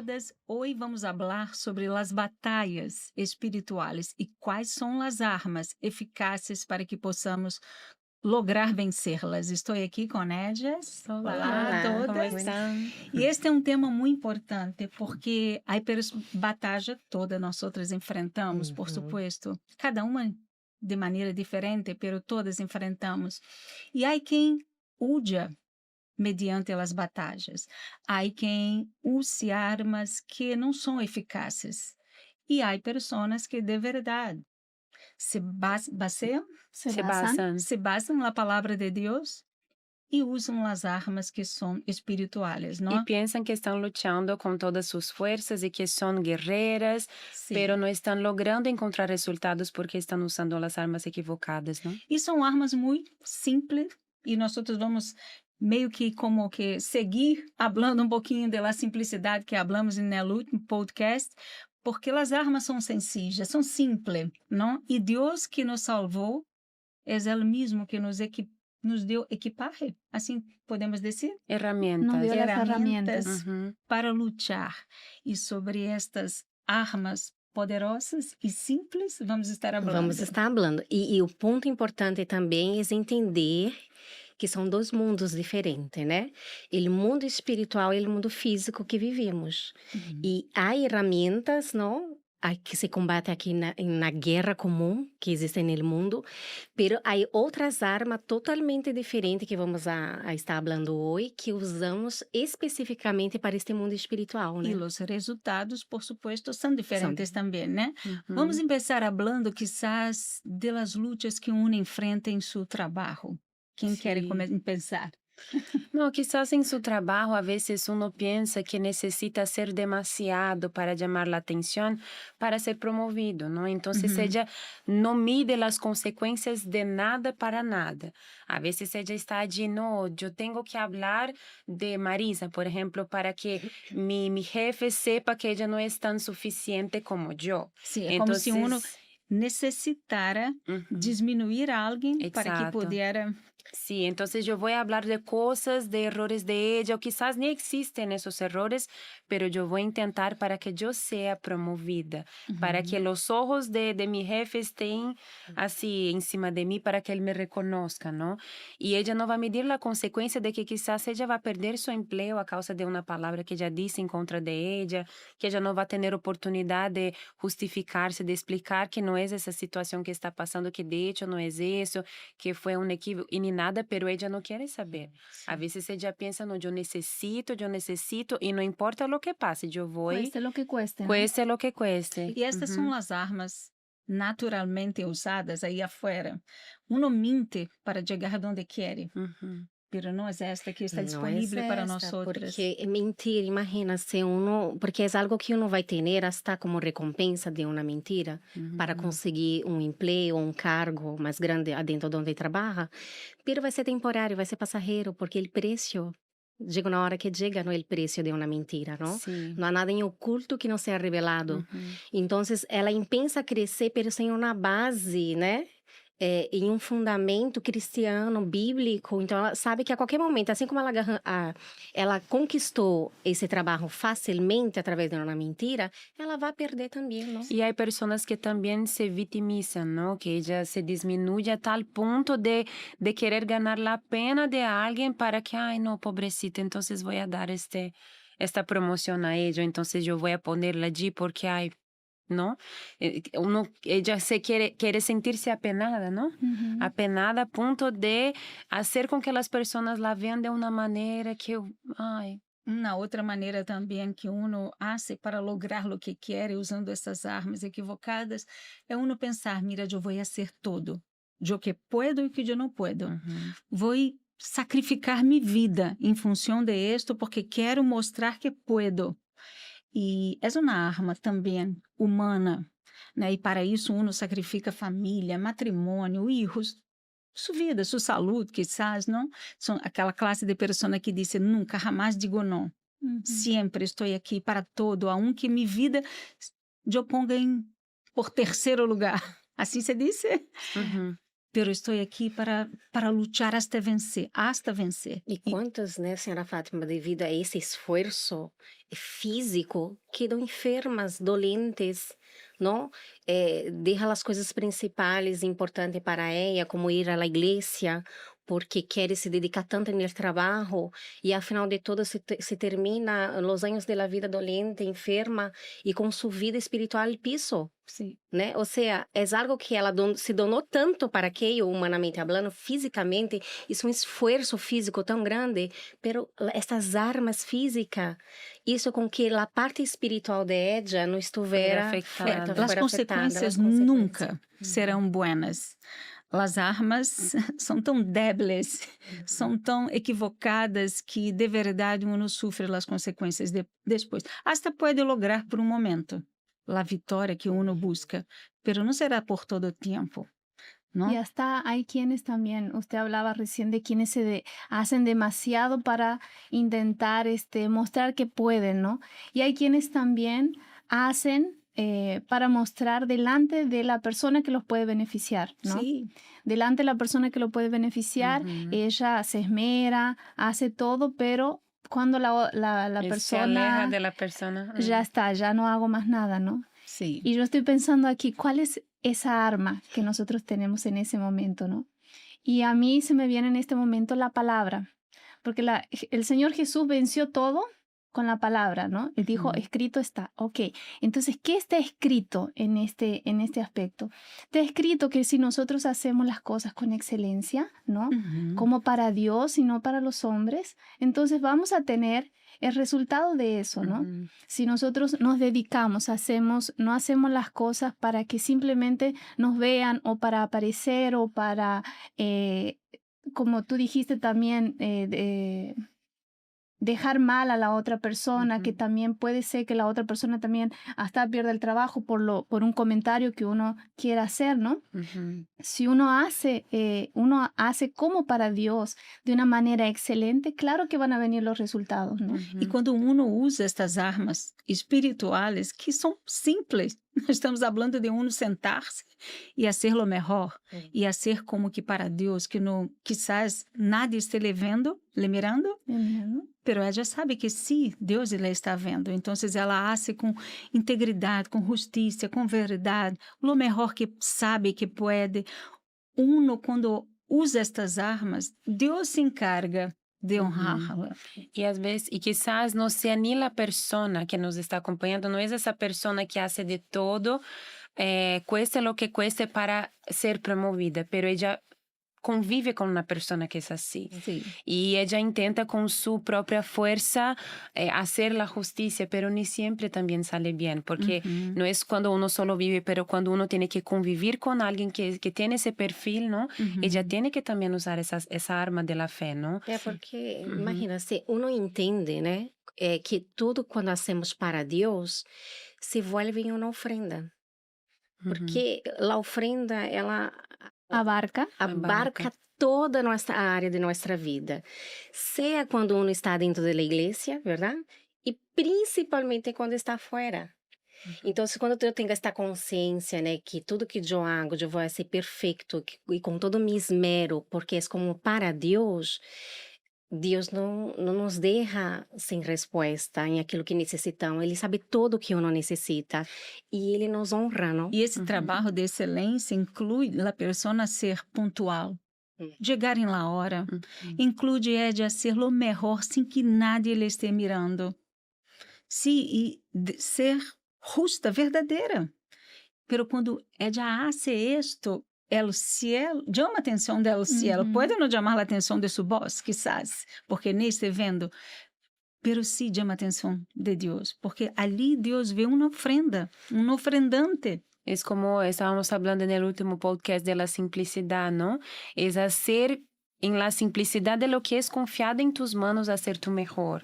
todas. Hoy vamos hablar sobre las batallas espirituales e quais são as armas eficazes para que possamos lograr vencê-las. Estou aqui com Nédias. Olá a Olá, como todas. estão? E este é um tema muito importante porque a batalha toda nós outras enfrentamos, por supuesto, cada uma de maneira diferente, pero todas enfrentamos. E há quem huya mediante as batalhas. Há quem use armas que não são eficazes. E há pessoas que de verdade baseiam, Se basan. se basam na palavra de Deus e usam as armas que são espirituais, Y não? piensan que están luchando con todas sus fuerzas y que son guerreras, Sim. pero no están logrando encontrar resultados porque están usando las armas equivocadas, ¿no? E são armas muito simples e nós outros vamos meio que como que seguir falando um pouquinho da simplicidade que falamos no último podcast, porque as armas são sencillas, são simples, não? E Deus que nos salvou é o mesmo que nos deu equipaje, assim podemos dizer? Herramientas. Nos dio las herramientas. Ujú. Para lutar. E sobre estas armas poderosas e simples vamos estar falando. Vamos estar falando. E o ponto importante também é entender que são dois mundos diferentes, né? O mundo espiritual e o mundo físico que vivimos. E há ferramentas, não? Que se combate aqui na guerra comum que existe no mundo, pero há outras armas totalmente diferentes que vamos a estar falando hoje, que usamos especificamente para este mundo espiritual, né? E os resultados, por supuesto, são diferentes também, né? Ujú. Vamos começar falando, quizás, de las luchas que uno enfrenta em seu trabalho. Quem Sí. quer pensar? No, quizás en su trabajo a veces uno piensa que necesita ser demasiado para llamar la atención para ser promovido, ¿no? Entonces Ujú. ella no mide las consecuencias de nada para nada. A veces ella está allí, no, yo tengo que hablar de Marisa, por ejemplo, para que mi jefe sepa que ella no es tan suficiente como yo. Sim, é como se uno Entonces, necessitara ujú. diminuir alguém para que Exato. pudera. Sí, entonces yo voy a hablar de cosas, de errores de ella, o quizás ni existen esos errores, pero yo voy a intentar para que yo sea promovida, para que los ojos de mi jefe estén así encima de mí, para que él me reconozca, ¿no? Y ella no va a medir la consecuencia de que quizás ella va a perder su empleo a causa de una palabra que ella dice en contra de ella, que ella no va a tener oportunidad de justificarse, de explicar que no es esa situación que está pasando, que de hecho no es eso, que fue un equívoco y ni nada, pero ella no quiere saber. A veces ella piensa, no, yo necesito, y no importa lo que pase, yo voy, Cueste lo que cueste, ¿no? cueste lo que cueste. E estas são as armas naturalmente usadas aí afuera. Uno mente para chegar onde quer, Ujú. pero não é esta que está Não disponível é para esta, nós outras. porque é mentira, imagina se uno, porque é algo que uno vai ter hasta como recompensa de uma mentira para conseguir um emprego, um cargo mais grande adentro de onde trabalha, pero vai ser temporário, vai ser passageiro, porque o preço chega na hora que chega, não é o preço de uma mentira, não? Sí. Não há nada em oculto que não seja revelado. Ujú. Então, ela pensa crescer, pero sem uma base, né? Em um fundamento cristiano, bíblico. Então, ela sabe que a qualquer momento, assim como ela conquistou esse trabalho facilmente através de uma mentira, ela vai perder também, não? Y hay personas que también se victimizan, ¿no? Que ella se disminuye a tal punto de querer ganar la pena de alguien para que, ay, no, pobrecita, entonces voy a dar esta promoción a ella, entonces yo voy a ponerla allí porque, ay, ¿no? Ella quiere sentirse apenada, ¿no? Apenada a punto de hacer con que las personas la vean de una manera que, ay, Uma outra maneira também que uno hace para lograr o que quer usando essas armas equivocadas é uno pensar, mira, eu vou fazer tudo. Eu que puedo e que eu não puedo. ujú. Vou sacrificar minha vida em função de esto porque quero mostrar que puedo. E é uma arma também humana, né? E para isso uno sacrifica família, matrimônio, filhos, sua vida, sua saúde, quizás, não? São aquela classe de pessoa que diz, nunca, jamais digo não. Sempre estou aqui para todo, aunque minha vida eu ponga por terceiro lugar. Assim se diz? Ujú. pero estou aqui para lutar hasta vencer, E quantas, né, senhora Fátima, devido a esse esforço físico, quedam enfermas, dolentes, não? Deixa as coisas principais importantes para ela, como ir à igreja, porque quer se dedicar tanto no trabalho, e ao final de tudo se termina os anos da vida dolente, enferma, e com sua vida espiritual al piso. Sim. Né? Ou seja, é algo que ela se donou tanto para aquilo, humanamente falando, fisicamente, isso é um esforço físico tão grande, pero essas armas físicas, isso com que a parte espiritual de ella não estivera afectada. As consequências nunca serão buenas. As armas são tão débeis, são tão equivocadas que de verdade uno sofre as consequências depois. Hasta pode lograr por um momento a vitória que uno busca, pero no será por todo el tiempo, ¿no? Y hasta hay quienes también, usted hablaba recién de quienes hacen demasiado para intentar mostrar que pueden, ¿no? Y hay quienes también hacen para mostrar delante de la persona que los puede beneficiar, ¿no? Sí. Delante de la persona que lo puede beneficiar, ella se esmera, hace todo, pero cuando la persona se aleja de la persona, ya está, ya no hago más nada, ¿no? Sí. Y yo estoy pensando aquí, ¿cuál es esa arma que nosotros tenemos en ese momento, ¿no? Y a mí se me viene en este momento la palabra, porque el Señor Jesús venció todo con la palabra, ¿no? Él dijo, escrito está. Ok, entonces, ¿qué está escrito en este aspecto? Está escrito que si nosotros hacemos las cosas con excelencia, ¿no? Como para Dios y no para los hombres, entonces vamos a tener el resultado de eso, ¿no? Si nosotros nos dedicamos, no hacemos las cosas para que simplemente nos vean o para aparecer o para, como tú dijiste también, dejar mal a la otra persona, que también puede ser que la otra persona también hasta pierda el trabajo por un comentario que uno quiera hacer, ¿no? Si uno hace como para Dios de una manera excelente, claro que van a venir los resultados, ¿no? E quando uno usa estas armas espirituais, que são simples, nós estamos falando de uno sentar-se e fazer lo melhor, e fazer como que para Deus, que não, quizás nadie esteja le mirando, pero ela sabe que sim, Deus ela está vendo. Então, ela hace com integridade, com justiça, com verdade, lo melhor que sabe, que pode. Uno, quando usa estas armas, Deus se encarga de honrá-la. E às vezes, e quizás não seja nem a pessoa que nos está acompanhando, não é essa pessoa que hace de todo, cueste lo que cueste para ser promovida, pero ella convive com uma pessoa que é assim. Sim. E ela intenta com sua própria força fazer a justiça, pero nem sempre também sale bem, porque não é quando uno solo vive, pero quando uno tem que conviver com alguém que tem esse perfil, não? Ela tem que também usar essa arma da fé, não? Porque, imagina, se uno entende, né, que tudo quando hacemos para Deus se vuelve em uma ofrenda. Porque a ofrenda, ela abarca toda a nossa área de nossa vida, seja quando uno está dentro da igreja, verdade? E principalmente quando está fora. Então, quando eu tenho esta consciência, né, que tudo que eu hago, eu vou ser perfeito e com todo o meu esmero, porque é como para Deus. Deus não nos deixa sem resposta em aquilo que necessitamos. Ele sabe tudo o que uno necessita e ele nos honra, não? E esse trabalho de excelência inclui a pessoa ser pontual, chegar em la hora, inclui ella ser lo melhor sem que nadie le esté mirando. Sim, e ser justa, verdadeira. Pero quando ella hace esto, el cielo llama a atenção del cielo. Pode não chamar a atenção de su voz, quizás, porque nem está vendo, pero sí llama a atenção de Deus, porque ali Deus vê uma ofrenda, um ofrendante. É como estávamos falando no último podcast de la simplicidade, não? É hacer en la simplicidad de lo que es confiado en tus manos hacer tu mejor.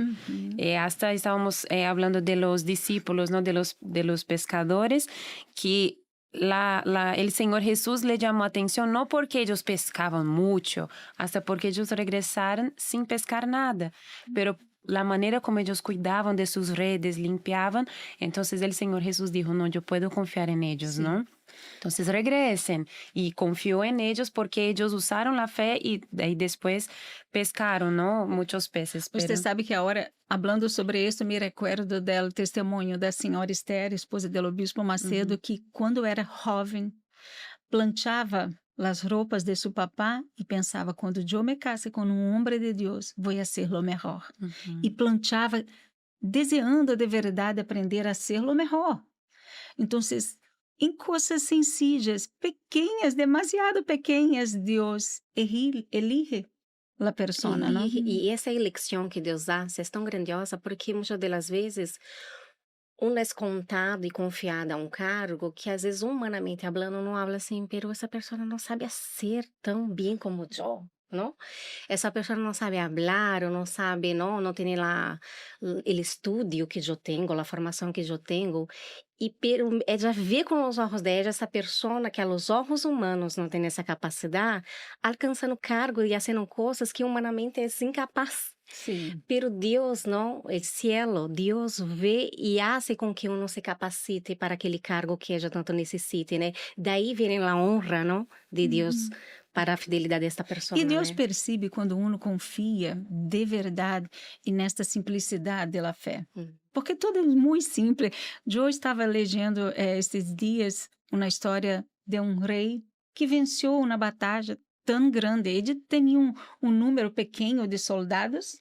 Hasta estábamos hablando de los discípulos, ¿no? De los pescadores, que el Señor Jesús le llamó atención no porque ellos pescaban mucho, hasta porque ellos regresaron sin pescar nada. Pero la manera como ellos cuidaban de sus redes, limpiaban. Entonces el Señor Jesús dijo, no, yo puedo confiar en ellos, Sí. ¿no? Entonces regresen, y confió en ellos porque ellos usaron la fe y ahí después pescaron, ¿no? Muchos peces. Você Pero... sabe que agora, hablando sobre isso, me recuerdo do testemunho da senhora Esther, esposa do Bispo Macedo, que quando era jovem, planchava as roupas de seu papá e pensava, quando eu me case com homem de Deus, vou a ser lo mejor. E planchava, desejando de verdade aprender a ser lo mejor. Então, em coisas sencillas, pequeñas, demasiado pequeñas, Deus elige a persona, não? E essa eleição que Deus dá é tão grandiosa porque muitas das vezes uno é contado e confiado a um cargo que às vezes humanamente falando não habla assim, pero essa pessoa não sabe fazer tão bem como eu, não? Essa pessoa não sabe falar, ou não sabe, não tem lá o estudo que eu tenho, a formação que eu tenho. E pero ella vê com os olhos dela essa pessoa que aos olhos humanos não tem essa capacidade, alcançando cargo e fazendo coisas que humanamente é incapaz. Sim. Pero Deus, não, o cielo, Deus vê e hace com que uno se capacite para aquele cargo que ella tanto necessite, né? Daí vem a honra, não, de Deus para a fidelidade desta pessoa. E Deus né? percebe quando uno confia de verdade e nesta simplicidade da fé. Porque tudo é muito simples. Eu estava lendo esses dias uma história de um rei que venceu uma batalha tão grande. Ele tinha um número pequeno de soldados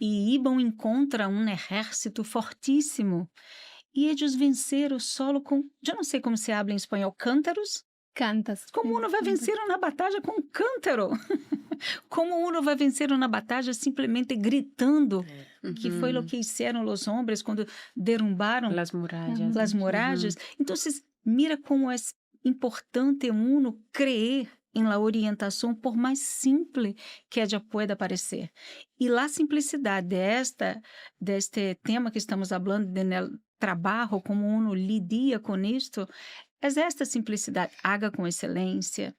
e iam contra um exército fortíssimo. E eles venceram solo com, eu não sei como se habla em espanhol, cântaros. Cantas. Como uno vai vencer uma batalha com um cântaro? Como uno vai vencer uma batalha simplesmente gritando? Que foi o que fizeram os homens quando derrubaram Las murallas. as muralhas. Então, mira como é importante uno crer em la orientação, por mais simples que ela pueda parecer. E a simplicidade deste tema que estamos falando, do trabalho, como uno lidia com isto, é esta simplicidade. Haga com excelência,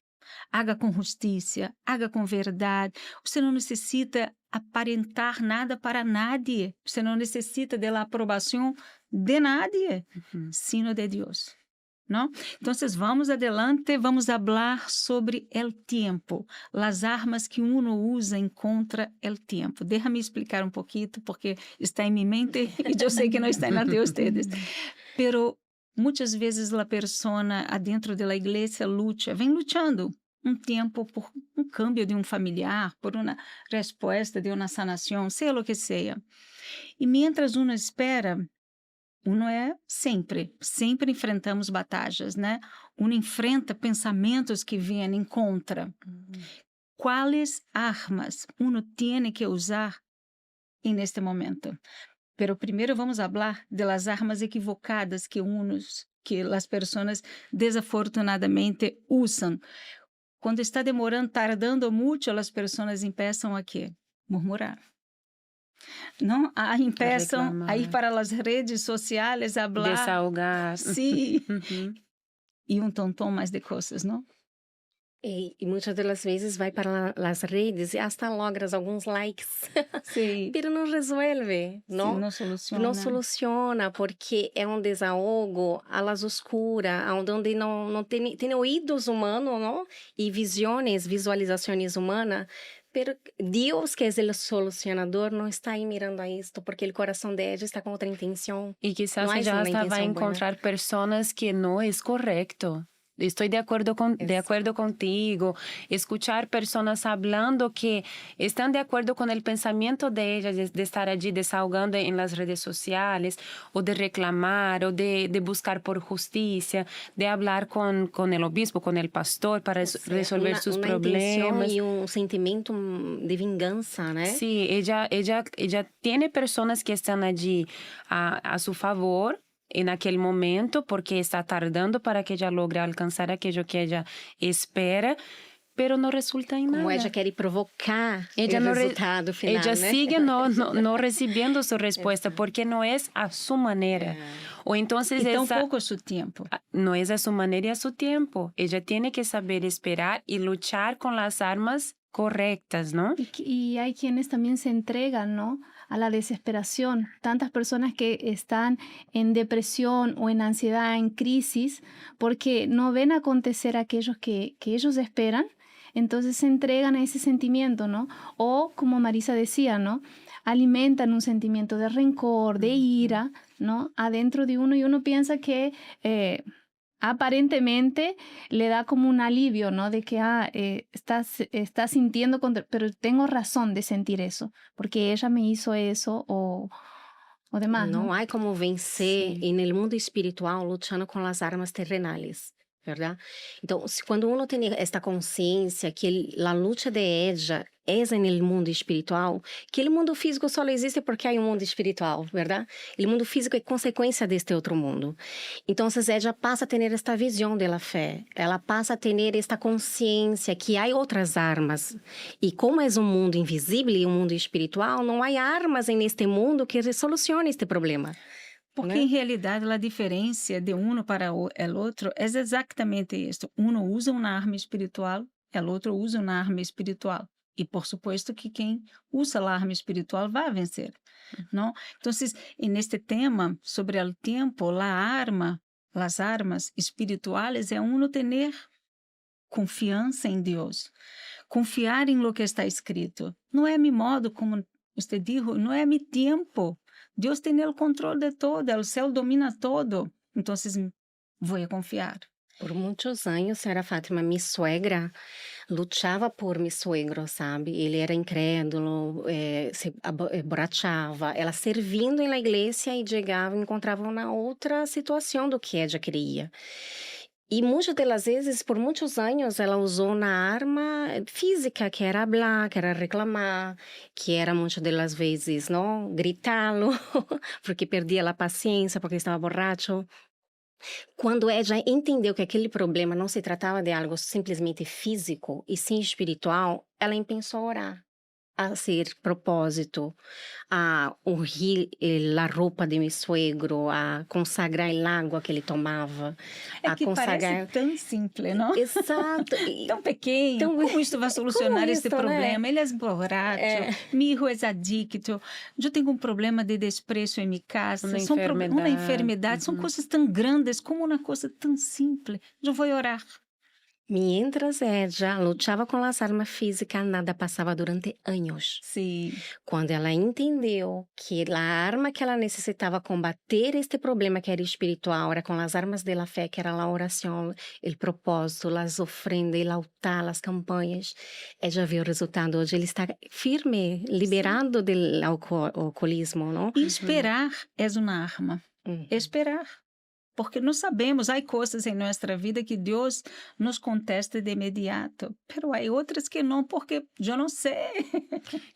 haga com justiça, haga com verdade. Você não necessita aparentar nada para nadie. Você não necessita da aprovação de nadie, sino de Deus. Não? Então, vamos adelante, vamos falar sobre o tempo, as armas que uno usa em contra o tempo. Déjame explicar um pouquinho, porque está em minha mente e eu sei que não está na de vocês. Pero muitas vezes a persona adentro da igreja vem lutando um tempo por um cambio de um familiar, por uma resposta de uma sanação, seja o que seja. E mientras uno espera, uno sempre enfrentamos batalhas, né? Uno enfrenta pensamentos que vêm em contra. Quais armas uno tem que usar neste momento? Pero primeiro vamos falar das armas equivocadas que as pessoas desafortunadamente usam. Quando está tardando muito, as pessoas começam a quê? Murmurar. Não? Começam a ir para as redes sociais a falar. Desahogar. Sim. E montão mais de coisas, não? E muitas das vezes vai para as redes e hasta logras alguns likes. Sim. Pero não resolve, não? Sim, não soluciona. Não soluciona, porque é um desahogo a las oscuras, onde não tem ouvidos humanos, não? E visualizações humanas. Pero Deus, que é o solucionador, não está aí mirando a isto, porque o coração de ella está com outra intenção. Y quizás No hay ella una hasta va a intención encontrar personas que no es correcto. Estoy de acuerdo contigo. Escuchar personas hablando que están de acuerdo con el pensamiento de ella, de estar allí desahogando en las redes sociales, o de reclamar, o de buscar por justicia, de hablar con el obispo, con el pastor para resolver sus problemas. Y un sentimiento de venganza, ¿no? Sí, ella tiene personas que están allí a su favor en aquel momento, porque está tardando para que ella logre alcanzar aquello que ella espera, pero no resulta en nada. Como ella quiere provocar ella el no resultado final, ella ¿no? sigue no recibiendo su respuesta, porque no es a su manera. O entonces y tampoco a su tiempo. No es a su manera y a su tiempo. Ella tiene que saber esperar y luchar con las armas correctas, ¿no? Y hay quienes también se entregan, ¿no? a la desesperación. Tantas personas que están en depresión o en ansiedad, en crisis, porque no ven acontecer aquellos que ellos esperan, entonces se entregan a ese sentimiento, ¿no? O como Marisa decía, ¿no? Alimentan un sentimiento de rencor, de ira, ¿no? Adentro de uno y uno piensa que aparentemente le da como un alivio, ¿no? De que estás sintiendo, pero tengo razón de sentir eso, porque ella me hizo eso o demás, ¿no? Não há como vencer Sim. no mundo espiritual lutando com as armas terrenais, verdade? Então, quando uno tem esta consciência que a luta de ella é no mundo espiritual, que o mundo físico só existe porque há mundo espiritual, verdade? O mundo físico é consequência deste outro mundo. Então, ella passa a ter esta visão da fé, ela passa a ter esta consciência que há outras armas. E como é um mundo invisível e um mundo espiritual, não há armas neste mundo que solucione este problema. Porque Né? em realidade a diferença de um para o outro é exatamente isto. Um usa uma arma espiritual, o outro usa uma arma espiritual. E por supuesto que quem usa a arma espiritual vai vencer, não? Então, neste tema sobre o tempo, as armas espirituais é uno ter confiança em Deus, confiar em lo que está escrito. Não é mi modo, como você disse, não é mi tempo. Deus tem o controle de todo, o céu domina todo. Então, vou confiar. Por muitos anos, senhora Fátima, minha suegra lutava por meu suegro, sabe? Ele era incrédulo, se emborrachava. Ela servindo na igreja e chegava e encontrava uma outra situação do que ela queria. E muitas das vezes, por muitos anos, ela usou uma arma física, que era falar, que era reclamar, que era muitas das vezes, não, gritá-lo, porque perdia a paciência, porque estava borracho. Quando ela entendeu que aquele problema não se tratava de algo simplesmente físico e sim espiritual, ela pensou a orar, a ser propósito, a ungir a roupa de meu suegro, a consagrar a água que ele tomava, É a que consagrar... parece tão simples, não? Exato. Tão pequeno. Tão- Como isto vai solucionar este isto, né? problema? Ele é borracho, meu filho é adicto, eu tenho um problema de desprezo em minha casa, Uma uma enfermidade. enfermidade, são coisas tão grandes como uma coisa tão simples. Eu vou orar. Mientras ella luchaba con las armas físicas, nada pasaba durante años. Sim. Quando ela entendeu que a arma que ela necessitava combater este problema que era espiritual era com as armas da fé, que era a oração, o propósito, as ofrendas, o altar, as campanhas, ela viu o resultado. Hoje ele está firme, liberado do alcoolismo, não? E esperar é uma arma. Esperar. Porque não sabemos, há coisas em nossa vida que Deus nos contesta de imediato, pero há outras que não, porque eu não sei.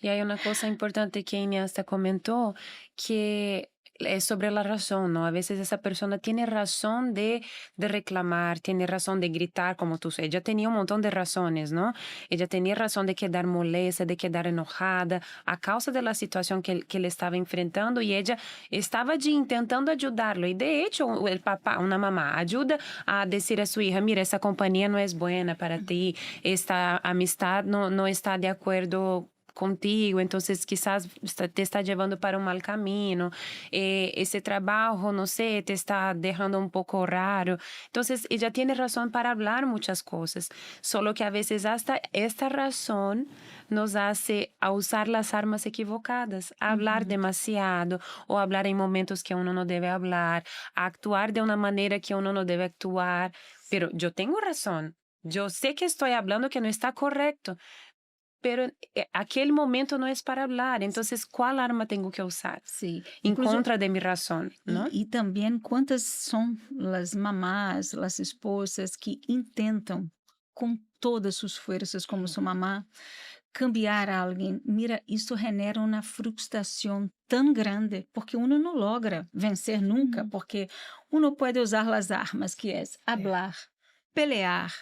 Y hay una cosa importante que Inés te comentó, que es sobre la razón, ¿no? A veces esa persona tiene razón de reclamar, tiene razón de gritar, como tú. Ella tenía un montón de razones, ¿no? Ella tenía razón de quedar molesta, de quedar enojada, a causa de la situación que él estaba enfrentando, y ella estaba allí intentando ayudarlo. Y de hecho, el papá, una mamá, ayuda a decir a su hija, mira, esa compañía no es buena para ti, esta amistad no está de acuerdo contigo, entonces quizás te está llevando para un mal camino, ese trabajo, no sé, te está dejando un poco raro. Entonces, ella tiene razón para hablar muchas cosas, solo que a veces hasta esta razón nos hace a usar las armas equivocadas, a hablar demasiado, o hablar en momentos que uno no debe hablar, a actuar de una manera que uno no debe actuar, pero yo tengo razón, yo sé que estoy hablando que no está correcto, pero aquele momento não é para falar. Então, qual arma tenho que usar? Sim. Em contra de minha razão, não? E também quantas são as mamás, as esposas que intentam com todas suas forças, como sua mamá, cambiar alguém. Mira, isso genera uma frustração tão grande, porque uno não logra vencer nunca, porque uno pode usar as armas, que é hablar, pelear,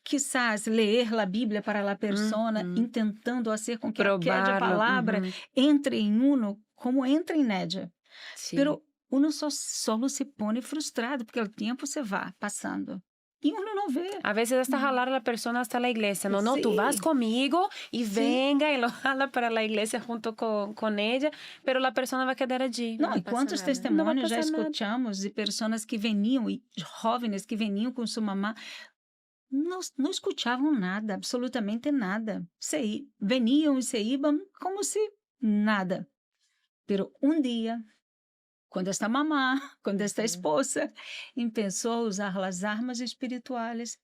quizás leer a Bíblia para a persona, intentando fazer com que aquela palavra entre em uno, como entra em ella. Sí. Pero uno só se põe frustrado, porque o tempo se vai passando. y uno no ve. A veces hasta jalar a la persona hasta la iglesia. No, tú Sí. vas conmigo y Sí. venga y lo jala para la iglesia junto con ella, pero la persona va a quedar allí. Não, e passa quantos nada. testemunhos já passar nada. escutamos de pessoas que veniam, e jovens que veniam com sua mamã, não escutavam nada, absolutamente nada. Veniam e se iam como se nada. Pero dia, quando esta mamã, quando esta esposa começou a usar as armas espirituais,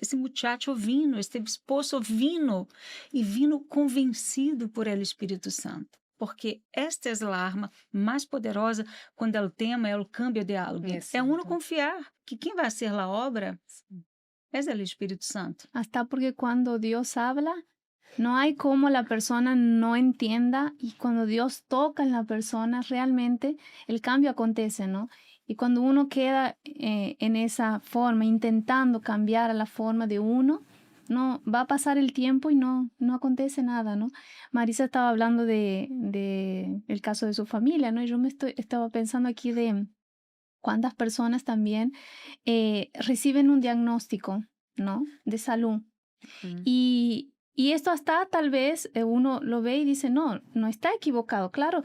esse muchacho vino, este esposo vino e vino convencido por el Espírito Santo. Porque esta é a arma mais poderosa quando o tema é o câmbio de algo. É uno confiar que quem vai fazer a obra é o Espírito Santo. Hasta porque cuando Dios habla, no hay como la persona no entienda, y cuando Dios toca en la persona, realmente el cambio acontece, ¿no? Y cuando uno queda en esa forma, intentando cambiar a la forma de uno, no va a pasar el tiempo y no acontece nada, ¿no? Marisa estaba hablando de el caso de su familia, ¿no? Y yo estaba pensando aquí de cuántas personas también reciben un diagnóstico, ¿no? De salud. Ujú. Y esto hasta tal vez uno lo ve y dice, no está equivocado. Claro,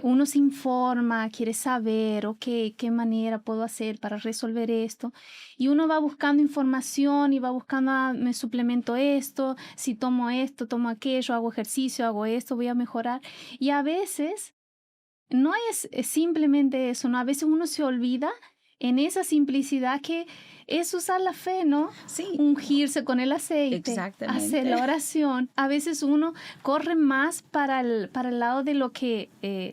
uno se informa, quiere saber, qué manera puedo hacer para resolver esto. Y uno va buscando información y va buscando, me suplemento esto, si tomo esto, tomo aquello, hago ejercicio, hago esto, voy a mejorar. Y a veces no es simplemente eso, ¿no? A veces uno se olvida en esa simplicidad que es usar la fe, ¿no? Sí. Ungirse con el aceite, Exactamente. hacer la oración. A veces uno corre más para el lado de lo que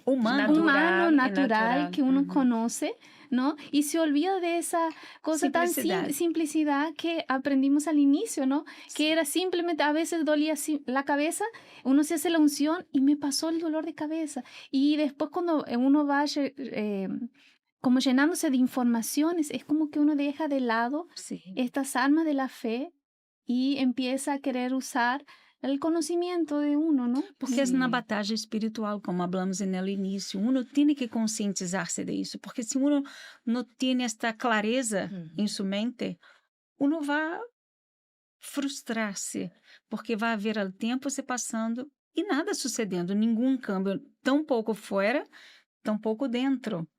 Humano. natural que uno Ujú. conoce, ¿no? Y se olvida de esa cosa tan simplicidad que aprendimos al inicio, ¿no? Sí. Que era simplemente, a veces dolía la cabeza, uno se hace la unción y me pasó el dolor de cabeza. Y después cuando uno va como llenándose de informaciones, es como que uno deja de lado Sí. estas armas de la fe y empieza a querer usar el conocimiento de uno, ¿no? Porque Sim. é na batalha espiritual, como hablamos no início, uno tem que conscientizar-se disso, porque se uno não tem esta clareza em sua mente, uno vai frustrar-se, porque vai haver o tempo se passando e nada sucedendo, nenhum câmbio, tão pouco fora, tão pouco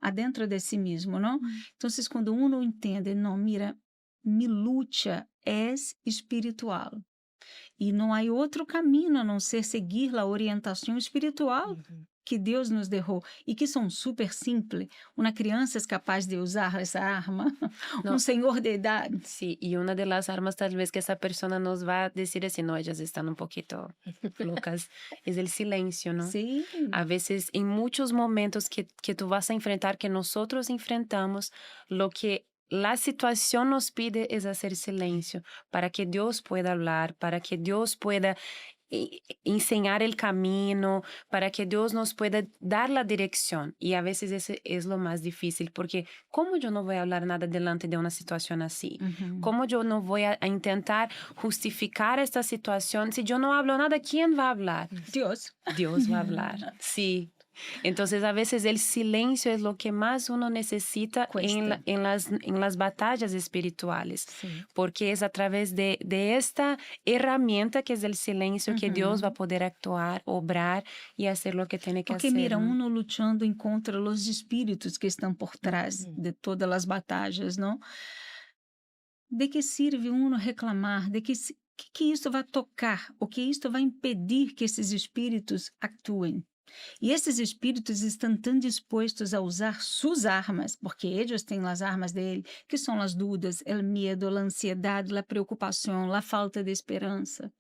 adentro de si mesmo, não? Então, quando uno entende, não, mira, mi luta é espiritual. E não há outro caminho a não ser seguir a orientação espiritual que Deus nos deixou e que são super simples. Uma criança é capaz de usar essa arma, No. senhor de idade. Sí, y una de las armas tal vez que esa persona nos va a decir es, no, ellas están un poquito locas, es el silencio, ¿no? Sim. A veces, en muchos momentos que tú vas a enfrentar, que nosotros enfrentamos, lo que la situación nos pide es hacer silencio para que Dios pueda hablar, para que Dios pueda enseñar el camino, para que Dios nos pueda dar la dirección. Y a veces ese es lo más difícil, porque ¿cómo yo no voy a hablar nada delante de una situación así? ¿Cómo yo no voy a intentar justificar esta situación? Si yo no hablo nada, ¿quién va a hablar? Dios. Dios va a hablar, sí. Entonces, a veces el silencio es lo que más uno necesita en las batallas espirituales, Sí. porque es a través de esta herramienta que es el silencio que Dios va a poder actuar, obrar y hacer lo que tiene que Porque hacer. mira, ¿no? uno lutando contra os espíritos que estão por trás de todas as batalhas, não? De que sirve uno reclamar? De que isso vai tocar? O que isso vai impedir que esses espíritos actuem? E esses espíritos estão tão dispostos a usar suas armas, porque eles têm as armas dele, que são as dúvidas, o medo, a ansiedade, a preocupação, a falta de esperança.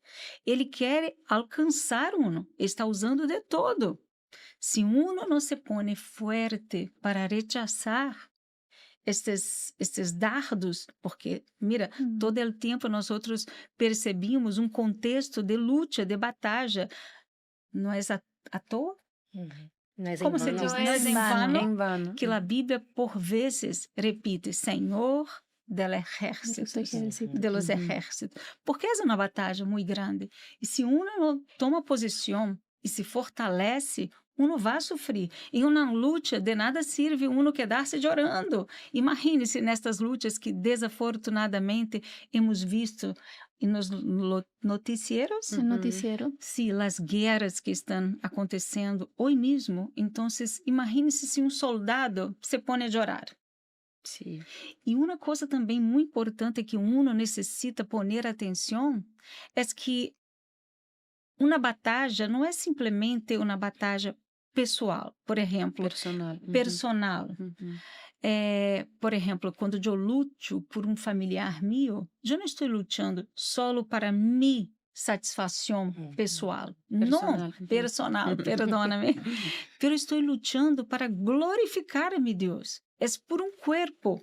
Ele quer alcançar uno, está usando de todo. Se uno não se põe forte para rechazar estes dardos, porque, mira, todo o tempo nós outros percebimos um contexto de luta, de batalha. Não é à toa? No es Como en se vano. diz? No Não é es em vano En vano. que a Bíblia, por vezes, repite Senhor del ejército, de los ejércitos. Porque é uma batalha muito grande. E se uno não toma posição e se fortalece, uno vai sofrer. Em uma luta, de nada serve uno quedar-se chorando. Imagine-se nestas lutas que, desafortunadamente, hemos visto nos noticieros. El noticiero. Sí, as guerras que estão acontecendo hoje mesmo. Então, imagine-se se um soldado se põe a chorar. Sí. E uma coisa também muito importante que uno necessita poner atenção é que uma batalha não é simplesmente uma batalha pessoal, por exemplo, Personal. por exemplo, quando eu luto por um familiar meu, eu não estou lutando solo para minha satisfação pessoal, não personal, perdona-me, mas estou lutando para glorificar a meu Deus. É por um corpo.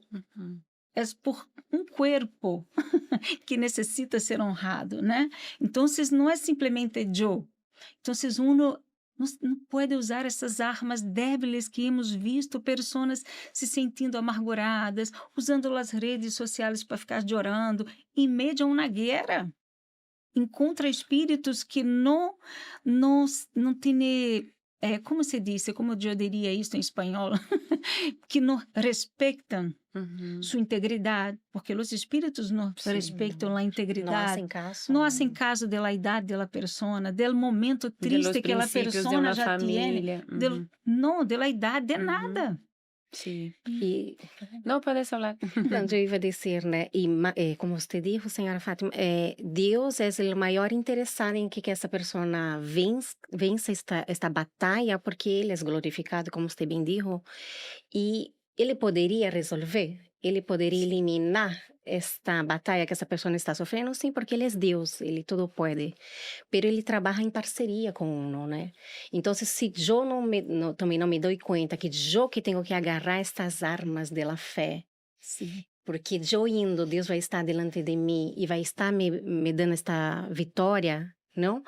É por um corpo que necessita ser honrado, né? Então, não é simplesmente eu. Então, uno não pode usar essas armas débiles que hemos visto pessoas se sentindo amarguradas, usando as redes sociais para ficar chorando, em meio a uma guerra. Encontra espíritos que não têm... como se diz? Como eu diria isso em espanhol? Que não respeitam sua integridade, porque os espíritos não respeitam a integridade, não hacen caso da idade da pessoa, do momento triste que a pessoa já tem, não, da idade, de nada. Sí. E No, puedes hablar. Não, eu ia dizer, né? E como você disse, senhora Fátima, Deus é o maior interessado em que essa pessoa vença esta batalha, porque Ele é glorificado, como você bem disse, e Ele poderia resolver, Ele poderia eliminar esta batalha que essa pessoa está sofrendo, sim, porque Ele é Deus, Ele tudo pode, mas Ele trabalha em parceria com uno, né? Então, se eu também não me dou conta que eu que tenho que agarrar estas armas da fé, Sim. porque eu indo, Deus vai estar delante de mim e vai estar me dando esta vitória, não?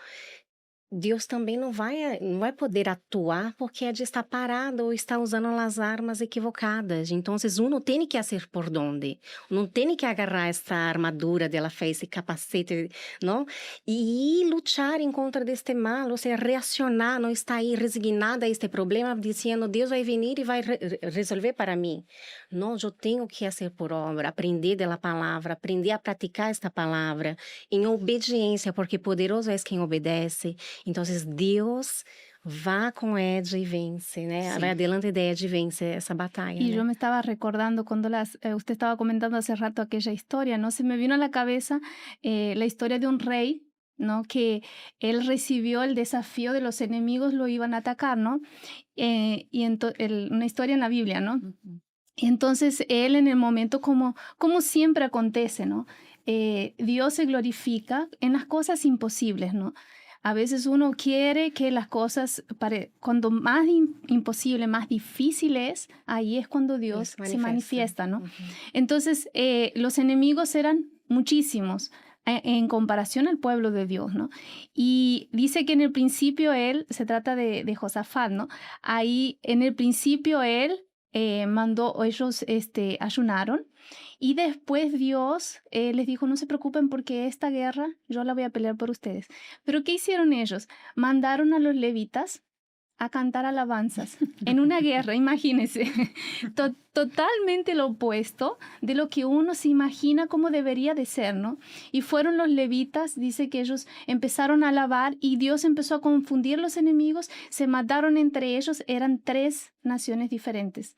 Deus também não vai poder atuar porque a gente está parado ou está usando as armas equivocadas. Então, uno tem que fazer por onde. Não tem que agarrar essa armadura dela fé, esse capacete, não? E lutar em contra deste mal, ou seja, reacionar, não estar aí resignada a este problema, dizendo, Deus vai vir e vai resolver para mim. Não, eu tenho que fazer por obra, aprender da palavra, aprender a praticar esta palavra em obediência, porque poderoso é quem obedece. Então, Deus vá com Ed e vence, né? Sí. Vai adelante de Ed y vence essa batalha. Y né? yo me estaba recordando cuando usted estaba comentando hace rato aquella historia, ¿no? Se me vino a la cabeza la historia de un rey, ¿no? Que él recibió el desafío de los enemigos, lo iban a atacar, ¿no? Una historia en la Biblia, ¿no? Y entonces él en el momento, como siempre acontece, ¿no? Dios se glorifica en las cosas imposibles, ¿no? A veces uno quiere que las cosas, cuando más imposible, más difícil es, ahí es cuando Dios se manifiesta, ¿no? Entonces, los enemigos eran muchísimos en comparación al pueblo de Dios, ¿no? Y dice que en el principio se trata de Josafat, ¿no? Ahí, en el principio mandó, ellos ayunaron, y después Dios les dijo, no se preocupen porque esta guerra yo la voy a pelear por ustedes. Pero ¿qué hicieron ellos? Mandaron a los levitas a cantar alabanzas en una guerra, imagínense. Totalmente lo opuesto de lo que uno se imagina cómo debería de ser, ¿no? Y fueron los levitas, dice que ellos empezaron a alabar y Dios empezó a confundir los enemigos, se mataron entre ellos, eran 3 naciones diferentes.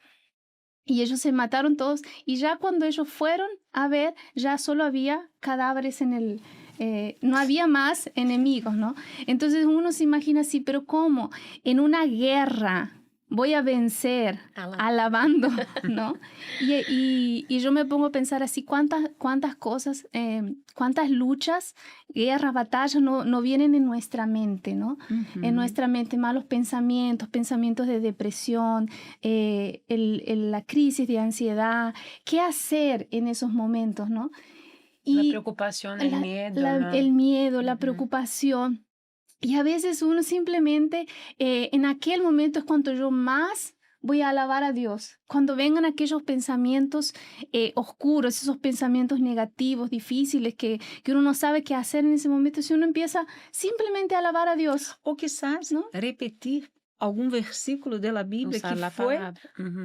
Y ellos se mataron todos, y ya cuando ellos fueron a ver, ya solo había cadáveres no había más enemigos, ¿no? Entonces uno se imagina así, pero ¿cómo? En una guerra voy a vencer alabando, ¿no? Y yo me pongo a pensar así, cuántas cosas, cuántas luchas, guerras, batallas no vienen en nuestra mente, ¿no? En nuestra mente, malos pensamientos de depresión, la crisis de ansiedad, ¿qué hacer en esos momentos, no? La preocupación, el miedo. ¿no? El miedo, la preocupación. Y a veces uno simplemente, en aquel momento es cuando yo más voy a alabar a Dios. Cuando vengan aquellos pensamientos oscuros, esos pensamientos negativos, difíciles, que uno no sabe qué hacer en ese momento, si uno empieza simplemente a alabar a Dios. O quizás, ¿no? repetir algum versículo da Bíblia Usar que a foi palavra.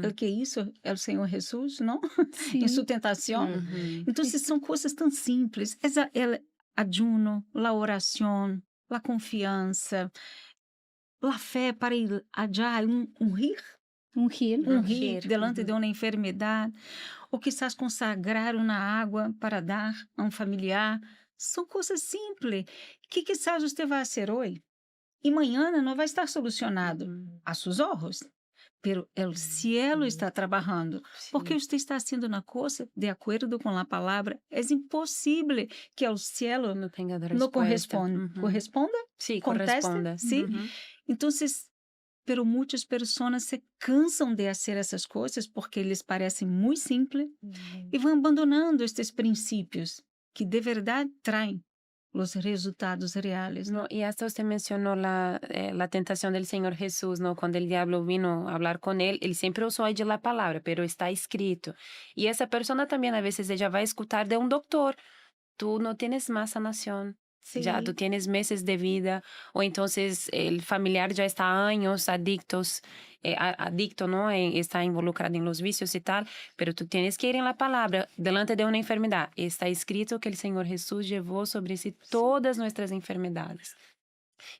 o que hizo el Senhor Jesus, não? Sí. Em sua tentação. Então, são coisas tão simples. El ayuno, a oração, a confiança, a fé para ir allá, ungir Ungir. ungir delante Uhum. de uma enfermidade, ou quizás consagrar uma água para dar a um familiar. São coisas simples que quizás você vai fazer hoje e amanhã não vai estar solucionado a seus olhos. Pero o cielo está trabalhando, porque você está fazendo uma coisa de acordo com a palavra. É impossível que o cielo Não tenha não resposta. corresponda. Corresponda? Sí, Conteste? corresponda. Sim. Uhum. Então, pero muitas pessoas se cansam de fazer essas coisas porque eles parecem muito simples e vão abandonando estes princípios que de verdade traem os resultados reais. No, y hasta usted mencionó la tentación del Señor Jesús, ¿no? Cuando el diablo vino a hablar con él siempre usó allí la palabra, pero está escrito. Y esa persona también a veces ella va a escuchar de un doctor, tú no tienes más sanación. Ya tú tienes meses de vida, o entonces el familiar ya está años adicto, ¿no? Está involucrado en los vicios y tal, pero tú tienes que ir en la palabra, delante de una enfermedad. Está escrito que el Señor Jesús llevó sobre sí todas nuestras enfermedades.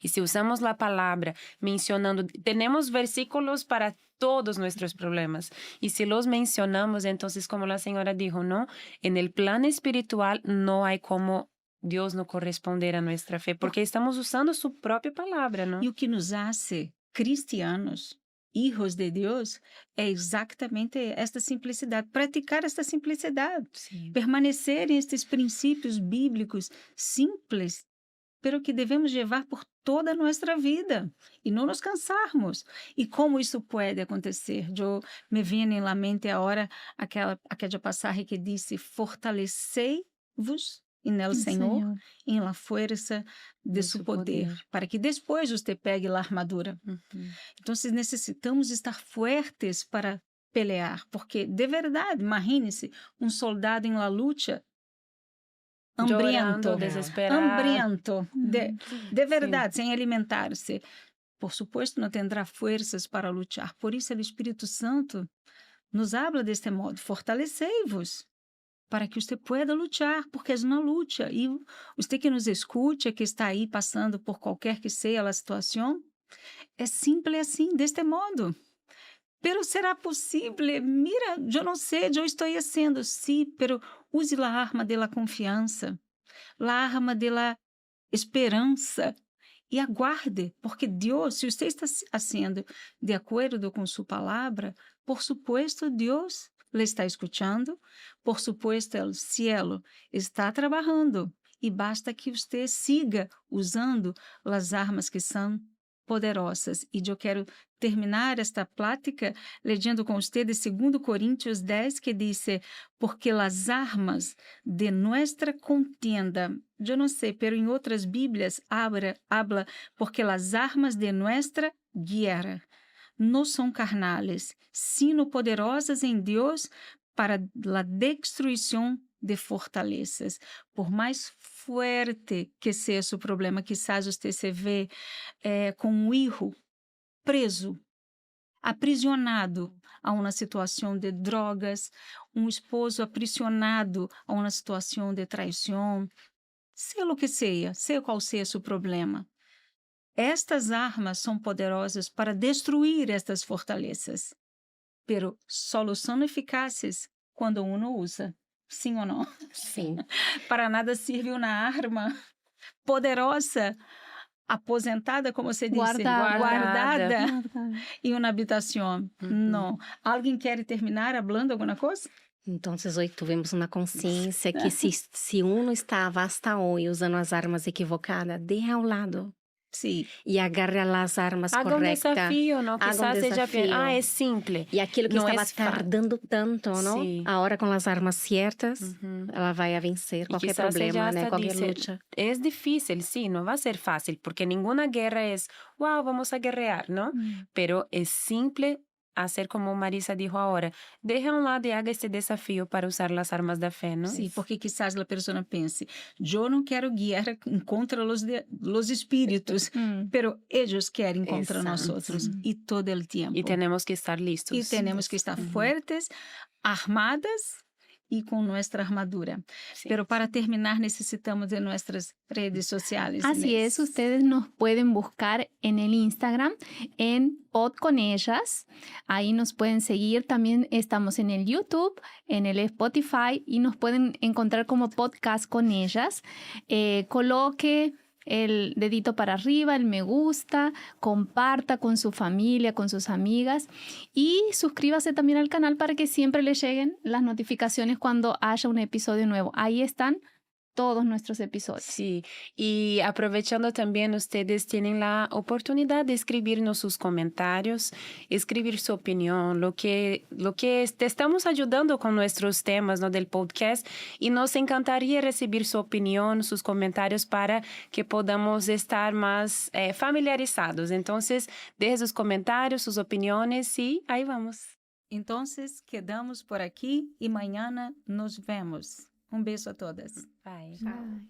Y si usamos la palabra mencionando, tenemos versículos para todos nuestros problemas. Y si los mencionamos, entonces, como la señora dijo, ¿no? En el plan espiritual no hay como Deus não corresponder a nossa fé, porque estamos usando sua própria palavra, não? E o que nos hace cristianos, hijos de Deus, é exatamente esta simplicidade, praticar esta simplicidade, Sim. permanecer em estes princípios bíblicos simples, pero que devemos levar por toda a nossa vida e não nos cansarmos. E como isso pode acontecer? Eu me vem na mente agora aquela passagem que disse: fortalecei-vos en el Senhor, en la fuerza de su poder, para que depois você pegue a armadura. Então, necessitamos estar fuertes para pelear, porque, de verdade, imagine-se um soldado em la luta hambriento, desesperado, de verdade, sem alimentar-se. Por supuesto, não terá forças para lutar. Por isso, o Espírito Santo nos habla deste modo: fortalecei-vos, para que você pueda lutar, porque é uma luta. E você que nos escute, que está aí passando por qualquer que seja a situação, é simples assim, deste modo. Pero será possível? Mira, eu não sei, eu estou fazendo, sim, pero use a arma da confiança, a arma da esperança, e aguarde, porque Deus, se você está fazendo de acordo com sua palavra, por supuesto, Deus le está escuchando, por supuesto, o cielo está trabalhando e basta que você siga usando as armas que são poderosas. E eu quero terminar esta plática lendo com você de 2 Coríntios 10, que diz: porque as armas de nossa contienda, eu não sei, pero em outras Bíblias habla porque as armas de nossa guerra não são carnales, sino poderosas em Deus para a destruição de fortalezas. Por mais fuerte que seja o problema, quizás você se vê com um filho preso, aprisionado a uma situação de drogas, um esposo aprisionado a uma situação de traição, seja o que seja, seja qual seja o problema. Estas armas são poderosas para destruir estas fortalezas, pero só são eficazes quando uno usa. Sim ou não? Sim. Para nada serve uma arma poderosa, aposentada, como você disse, guardada em uma habitação. Não. Alguém quer terminar falando alguma coisa? Então, hoje tivemos uma consciência que se uno estava hasta hoje usando as armas equivocadas, deixa ao lado. Sí. Y agarre a las armas Haga correctas. un desafío, ¿no? Haga Quizás un ella desafío. piensa, es simple. Y aquilo que No estaba es tardando tanto, ¿no? Sí. Ahora con las armas ciertas, ela vai a vencer qualquer quizás ella problema, né? hasta Qualquer dice, lucha. es difícil, sí, no va a ser fácil, porque ninguna guerra es, wow, vamos a guerrear, ¿no? Pero es simple hacer como Marisa dijo ahora, deje a un lado y haga este desafío para usar las armas da fe, ¿no? Sí, porque quizás la persona piense, yo no quiero guiar contra los espíritus, pero ellos quieren contra Exacto. nosotros y todo el tiempo. Y tenemos que estar listos. Y tenemos que estar fuertes, armadas y con nuestra armadura. Sí. Pero para terminar necesitamos de nuestras redes sociales. Así Inés. es, ustedes nos pueden buscar en el Instagram, en Pod con Ellas. Ahí nos pueden seguir. También estamos en el YouTube, en el Spotify y nos pueden encontrar como Podcast con Ellas. Coloque el dedito para arriba, el me gusta, comparta con su familia, con sus amigas y suscríbase también al canal para que siempre le lleguen las notificaciones cuando haya un episodio nuevo. Ahí están todos nuestros episodios. Sí, y aprovechando también, ustedes tienen la oportunidad de escribirnos sus comentarios, escribir su opinión, lo que te estamos ayudando con nuestros temas, ¿no? Del podcast, y nos encantaría recibir su opinión, sus comentarios para que podamos estar más familiarizados. Entonces, deje sus comentarios, sus opiniones y ahí vamos. Entonces, quedamos por aquí y mañana nos vemos. Un beso a todas. Bye. Bye.